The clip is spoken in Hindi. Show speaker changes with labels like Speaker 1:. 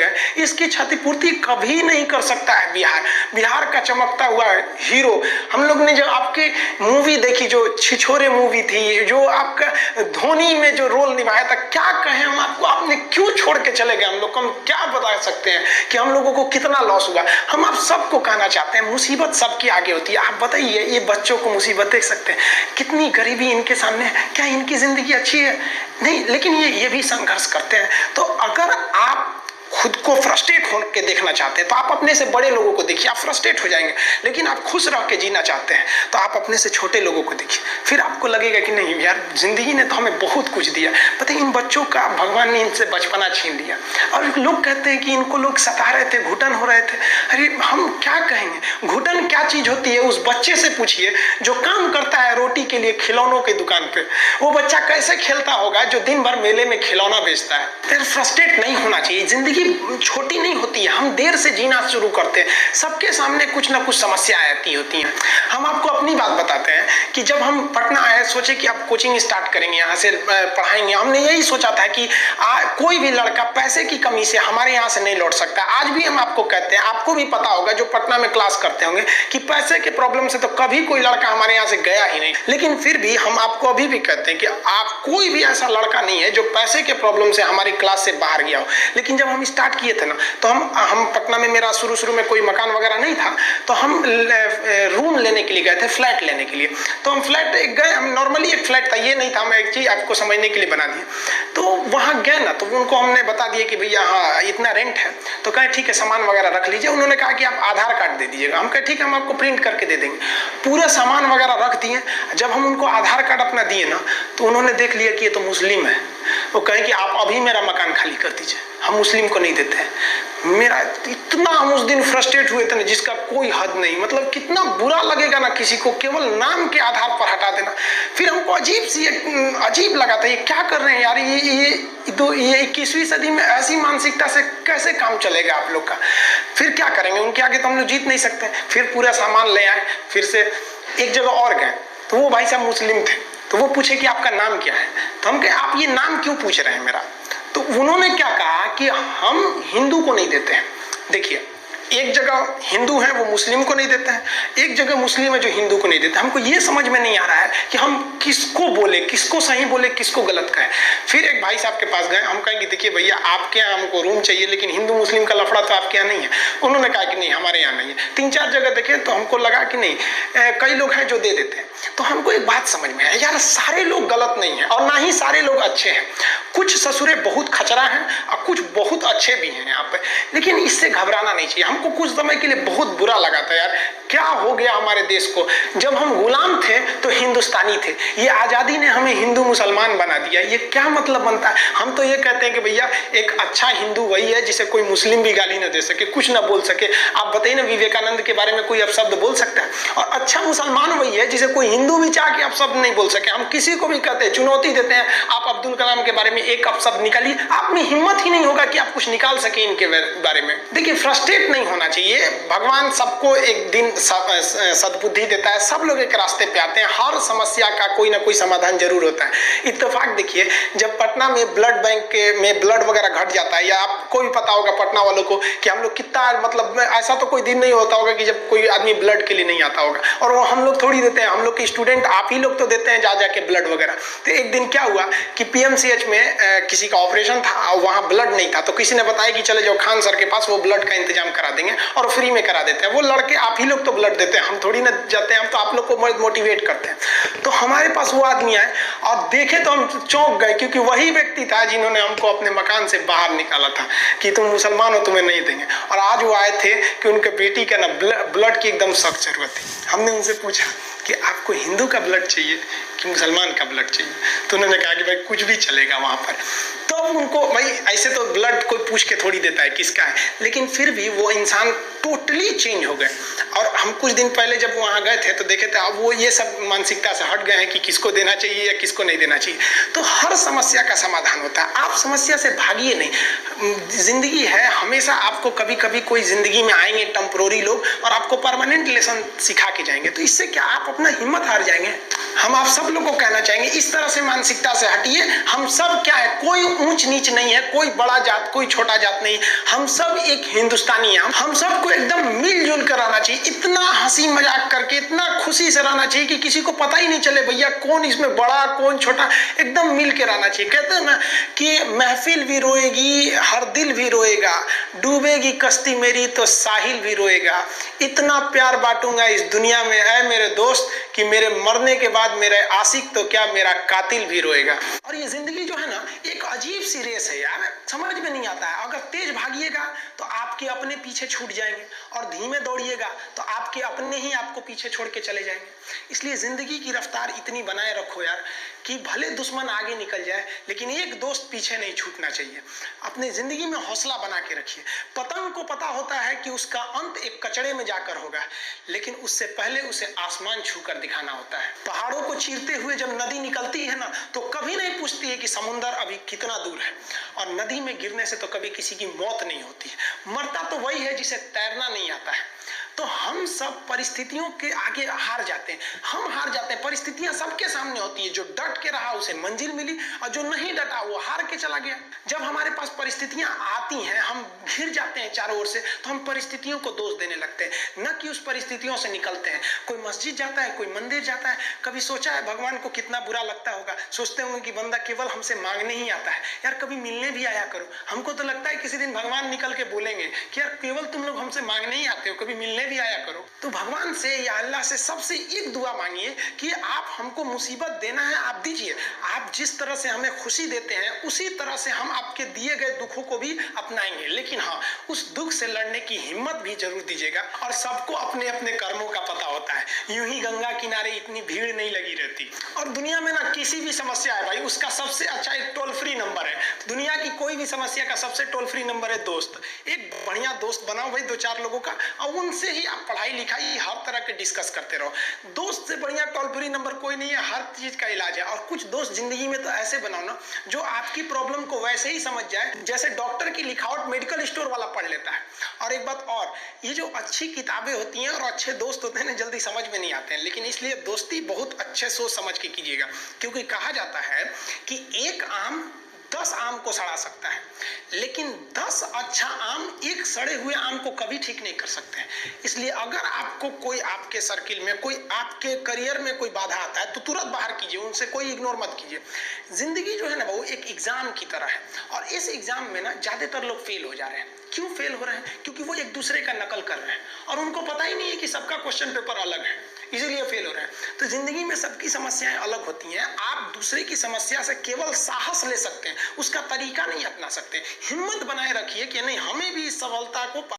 Speaker 1: गए, इसकी क्षतिपूर्ति कभी नहीं कर सकता है बिहार। बिहार का चमकता हुआ हीरो, हम लोग ने जो आपकी मूवी देखी, जो छिछोरे मूवी थी, जो आपका धोनी में जो रोल निभाया था, क्या कहें हम आपको, आपने क्यों छोड़ के चले गए हम लोग को? हम क्या बता सकते हैं कि हम लोगों को कितना लॉस हुआ। हम आप सबको कहना चाहते हैं, मुसीबत सबके आगे होती है। आप बताइए, ये बच्चों को मुसीबत देख सकते हैं, कितनी गरीबी इनके सामने है, क्या इनकी जिंदगी अच्छी है? नहीं, लेकिन ये भी संघर्ष करते हैं। तो अगर आप खुद को फ्रस्ट्रेट होकर देखना चाहते हैं तो आप अपने से बड़े लोगों को देखिए, आप फ्रस्ट्रेट हो जाएंगे। लेकिन आप खुश रह के जीना चाहते हैं तो आप अपने से छोटे लोगों को देखिए, फिर आपको लगेगा कि नहीं यार, जिंदगी ने तो हमें बहुत कुछ दिया। पता है, इन बच्चों का भगवान ने इनसे बचपना छीन लिया। और लोग कहते हैं कि इनको लोग सता रहे थे, घुटन हो रहे थे। अरे हम क्या कहेंगे, घुटन क्या चीज होती है उस बच्चे से पूछिए जो काम करता है रोटी के लिए खिलौनों की दुकान पे। वो बच्चा कैसे खेलता होगा जो दिन भर मेले में खिलौना बेचता है? फिर फ्रस्ट्रेट नहीं होना चाहिए। जिंदगी छोटी नहीं होती है, हम देर से जीना शुरू करते हैं। सबके सामने कुछ ना कुछ समस्याएं आती होती हैं। हम आपको अपनी बात बताते हैं कि जब हम पटना आए, सोचे कि अब कोचिंग स्टार्ट करेंगे, यहाँ से पढ़ाएंगे। हमने यही सोचा था कि कोई भी लड़का पैसे की कमी से हमारे यहाँ से नहीं लौट सकता। आज भी हम आपको कहते हैं, आपको भी पता होगा जो पटना में क्लास करते होंगे, कि पैसे के प्रॉब्लम से तो कभी कोई लड़का हमारे यहाँ से गया ही नहीं। लेकिन फिर भी हम आपको अभी भी कहते हैं कि आप कोई भी ऐसा लड़का नहीं है जो पैसे के प्रॉब्लम से हमारी क्लास से बाहर गया हो। लेकिन जब हम स्टार्ट किए थे ना, तो हम पटना में, मेरा शुरू में कोई मकान वगैरह नहीं था, तो हम रूम लेने के लिए गए थे, फ्लैट लेने के लिए। तो हम फ्लैट गए, हम नॉर्मली एक फ्लैट था, ये नहीं था, मैं एक चीज आपको समझने के लिए बना दी। तो वहां गए ना, तो उनको हमने बता दिया कि भैया हाँ इतना रेंट है। तो कहे ठीक है, सामान वगैरह रख लीजिए। उन्होंने कहा कि आप आधार कार्ड दे दीजिएगा। हम कहे ठीक है, हम आपको प्रिंट करके दे देंगे। पूरा सामान वगैरह रख दिए। जब हम उनको आधार कार्ड अपना दिए ना, तो उन्होंने देख लिया कि ये तो मुस्लिम है। वो कहे कि आप अभी मेरा मकान खाली कर दीजिए, हम मुस्लिम को नहीं देते हैं। मेरा इतना, हम उस दिन फ्रस्ट्रेट हुए थे ना, जिसका कोई हद नहीं। मतलब कितना बुरा लगेगा ना किसी को केवल नाम के आधार पर हटा देना। फिर हमको अजीब लगा था, ये क्या कर रहे हैं यार, ये 21वीं सदी में ऐसी मानसिकता से कैसे काम चलेगा आप लोग का? फिर क्या करेंगे, उनके आगे तो हम लोग जीत नहीं सकते। फिर पूरा सामान ले आए। फिर से एक जगह और गए, तो वो भाई साहब मुस्लिम थे। तो वो पूछे कि आपका नाम क्या है? तो हम कहे आप ये नाम क्यों पूछ रहे हैं मेरा? तो उन्होंने क्या कहा कि हम हिंदू को नहीं देते हैं। देखिए, एक जगह हिंदू है वो मुस्लिम को नहीं देते हैं, एक जगह मुस्लिम है जो हिंदू को नहीं देते। हमको ये समझ में नहीं आ रहा है कि हम किसको बोले, किसको सही बोले, किसको गलत कहें। फिर एक भाई साहब के पास गए। हम कहेंगे देखिए भैया, आपके यहाँ हमको रूम चाहिए, लेकिन हिंदू मुस्लिम का लफड़ा तो आपके यहाँ नहीं है। उन्होंने कहा कि नहीं, हमारे यहाँ नहीं है। 3-4 जगह देखे तो हमको लगा कि नहीं, कई लोग हैं जो दे देते हैं। तो हमको एक बात समझ में आया, यार सारे लोग गलत नहीं है और ना ही सारे लोग अच्छे हैं। कुछ ससुरे बहुत खचरा हैं और कुछ बहुत अच्छे भी हैं यहाँ पे। लेकिन इससे घबराना नहीं चाहिए। हमको कुछ समय के लिए बहुत बुरा लगा था यार, क्या हो गया हमारे देश को। जब हम गुलाम थे तो हिंदुस्तानी थे, ये आजादी ने हमें हिंदू मुसलमान बना दिया। ये क्या मतलब बनता है? हम तो ये कहते हैं कि भैया एक अच्छा हिंदू वही है जिसे कोई मुस्लिम भी गाली ना दे सके, कुछ ना बोल सके। आप बताइए ना, विवेकानंद के बारे में कोई अपशब्द बोल सकता है? और अच्छा मुसलमान वही है जिसे कोई हिंदू भी चाह के अपशब्द नहीं बोल सके। हम किसी को भी कहते हैं, चुनौती देते हैं, आप अब्दुल कलाम के बारे में एक अपशब्द निकालिए, आप में हिम्मत ही नहीं होगा कि आप कुछ निकाल सके इनके बारे में। देखिए, फ्रस्ट्रेट नहीं होना चाहिए। भगवान सबको एक दिन सद्बुद्धि देता है, सब लोग एक रास्ते पे आते हैं। हर समस्या का कोई ना कोई समाधान जरूर होता है। इत्तेफाक देखिए, जब पटना में ब्लड बैंक में ब्लड वगैरह घट जाता है, या आपको भी पता होगा पटना वालों को कि हम लोग कितना, मतलब ऐसा तो कोई दिन नहीं होता होगा कि जब कोई आदमी ब्लड के लिए नहीं आता होगा। और वो हम लोग थोड़ी देते हैं, हम लोग के स्टूडेंट आप ही लोग तो देते हैं जा जाके ब्लड वगैरह। तो एक दिन क्या हुआ कि पीएमसीएच में किसी का ऑपरेशन था, वहां ब्लड नहीं था। तो किसी ने बताया कि चले जाओ खान सर के पास, वो ब्लड का इंतजाम करा देंगे और फ्री में करा देते हैं। वो लड़के आप ही लोग तो ब्लड देते हैं, हम थोड़ी ना जाते हैं, हम तो आप लोग को मोटिवेट करते हैं। तो हमारे पास वो आदमी आए और देखे तो हम चौंक गए, क्योंकि वही व्यक्ति था जिन्होंने हमको अपने मकान से बाहर निकाला था कि तुम मुसलमान हो, तुम्हें नहीं देंगे। और आज वो आए थे कि उनके बेटी का ना ब्लड की एकदम सख्त जरूरत थी। हमने उनसे पूछा कि आपको हिंदू का ब्लड चाहिए कि मुसलमान का ब्लड चाहिए? तो उन्होंने कहा कि भाई कुछ भी चलेगा वहां पर। तो उनको, भाई ऐसे तो ब्लड कोई पूछ के थोड़ी देता है किसका है, लेकिन फिर भी वो इंसान टोटली चेंज हो गए। और हम कुछ दिन पहले जब वहां गए थे तो देखे थे, अब वो ये सब मानसिकता से हट गए हैं कि किसको देना चाहिए या किसको नहीं देना चाहिए। तो हर समस्या का समाधान होता है, आप समस्या से भागिए नहीं। जिंदगी है, हमेशा आपको कभी कभी कोई जिंदगी में आएंगे टेम्पोररी लोग और आपको परमानेंट लेसन सिखा के जाएंगे। तो इससे क्या आप अपना हिम्मत हार जाएंगे? हम आप सब लोगों को कहना चाहेंगे इस तरह से मानसिकता से हटिए। हम सब क्या है, कोई ऊंच नीच नहीं है, कोई बड़ा जात कोई छोटा जात नहीं, हम सब एक हिंदुस्तानी हैं। हम सबको एकदम मिलजुल कर रहना चाहिए, इतना हंसी मजाक करके, इतना खुशी से रहना चाहिए कि किसी को पता ही नहीं चले भैया कौन इसमें बड़ा कौन छोटा, एकदम मिल के रहना चाहिए। कहते हैं ना कि महफिल भी रोएगी हर दिल भी रोएगा, डूबेगी कश्ती मेरी तो साहिल भी रोएगा, इतना प्यार बांटूंगा इस दुनिया में है मेरे दोस्त कि मेरे मरने के बाद मेरे आशिक तो क्या मेरा कातिल भी रोएगा। और ये जिंदगी जो है ना एक अजीब सी रेस है यार, समझ में नहीं आता है। अगर तेज भागिएगा तो आपके अपने पीछे छूट जाएंगे और धीमे दौड़िएगा तो आपके अपने ही आपको पीछे छोड़ के चले जाएंगे। इसलिए जिंदगी की रफ्तार इतनी बनाए रखो यार कि भले दुश्मन आगे निकल जाए लेकिन एक दोस्त पीछे नहीं छूटना चाहिए। अपने जिंदगी में हौसला बना के रखिए। पतंग को पता होता है कि उसका अंत एक कचड़े में जाकर होगा, लेकिन उससे पहले उसे आसमान छूकर दिखाना होता है। पहाड़ों को चीरते हुए जब नदी निकलती है ना तो कभी नहीं पूछती है कि समुद्र अभी कितना दूर है, और नदी में गिरने से तो कभी किसी की मौत नहीं होती है। मरता तो वही है जिसे तैरना नहीं आता है। तो हम सब परिस्थितियों के आगे हार जाते हैं, हम हार जाते हैं। परिस्थितियां सबके सामने होती है, जो डट के रहा उसे मंजिल मिली और जो नहीं डटा वो हार के चला गया। जब हमारे पास परिस्थितियां आती हैं हम घिर जाते हैं चारों ओर से, तो हम परिस्थितियों को दोष देने लगते हैं, न कि उस परिस्थितियों से निकलते हैं। कोई मस्जिद जाता है, कोई मंदिर जाता है, कभी सोचा है भगवान को कितना बुरा लगता होगा? सोचते होंगे कि बंदा केवल हमसे मांगने ही आता है, यार कभी मिलने भी आया करो। हमको तो लगता है किसी दिन भगवान निकल के बोलेंगे कि यार केवल तुम लोग हमसे मांगने ही आते हो, कभी मिलने भी आया करो। तो भगवान से या अल्लाह से सबसे एक दुआ मांगिए कि आप हमको मुसीबत देना है आप दीजिए। आप जिस तरह से हमें खुशी देते हैं उसी तरह से हम आपके दिए गए दुखों को भी अपनाएंगे, लेकिन हाँ उस दुख से लड़ने की हिम्मत भी जरूर दीजिएगा। और सबको अपने अपने कर्मों का पता होता है, यूं ही गंगा किनारे इतनी भीड़ नहीं लगी रहती। और दुनिया में ना किसी भी समस्या है भाई, उसका सबसे अच्छा एक टोल फ्री नंबर है। दुनिया की कोई भी समस्या का सबसे टोल फ्री नंबर है दोस्त। एक बढ़िया दोस्त बनाओ भाई, 2-4 लोगों का, और उनसे ही आप पढ़ाई लिखाई हर तरह के डिस्कस करते रहो। दोस्त से बढ़िया टोल फ्री नंबर कोई नहीं है, हर चीज का इलाज है। और कुछ दोस्त जिंदगी में तो ऐसे बनाओ ना जो आपकी प्रॉब्लम को वैसे ही समझ जाए जैसे डॉक्टर की लिखावट मेडिकल स्टोर वाला पढ़ लेता है। और एक बात और, ये जो अच्छी किताबें होती हैं और अच्छे दोस्त होते हैं ना जल्दी समझ में नहीं आते हैं, लेकिन इसलिए दोस्ती बहुत अच्छे सोच समझ के कीजिएगा। क्योंकि कहा जाता है कि एक आम 10 आम को सड़ा सकता है, लेकिन 10 अच्छा आम एक सड़े हुए आम को कभी ठीक नहीं कर सकते हैं। इसलिए अगर आपको कोई आपके सर्किल में, कोई आपके करियर में कोई बाधा आता है तो तुरंत बाहर कीजिए, उनसे कोई इग्नोर मत कीजिए। जिंदगी जो है ना वो एक एग्जाम की तरह है, और इस एग्जाम में ना ज्यादातर लोग फेल हो जा रहे हैं। क्यों फेल हो रहे हैं? क्योंकि वो एक दूसरे का नकल कर रहे हैं और उनको पता ही नहीं है कि सबका क्वेश्चन पेपर अलग है, इसीलिए फेल हो रहे हैं। तो जिंदगी में सबकी समस्याएं अलग होती हैं। आप दूसरे की समस्या से केवल साहस ले सकते हैं, उसका तरीका नहीं अपना सकते। हिम्मत बनाए रखिए कि नहीं, हमें भी इस सफलता को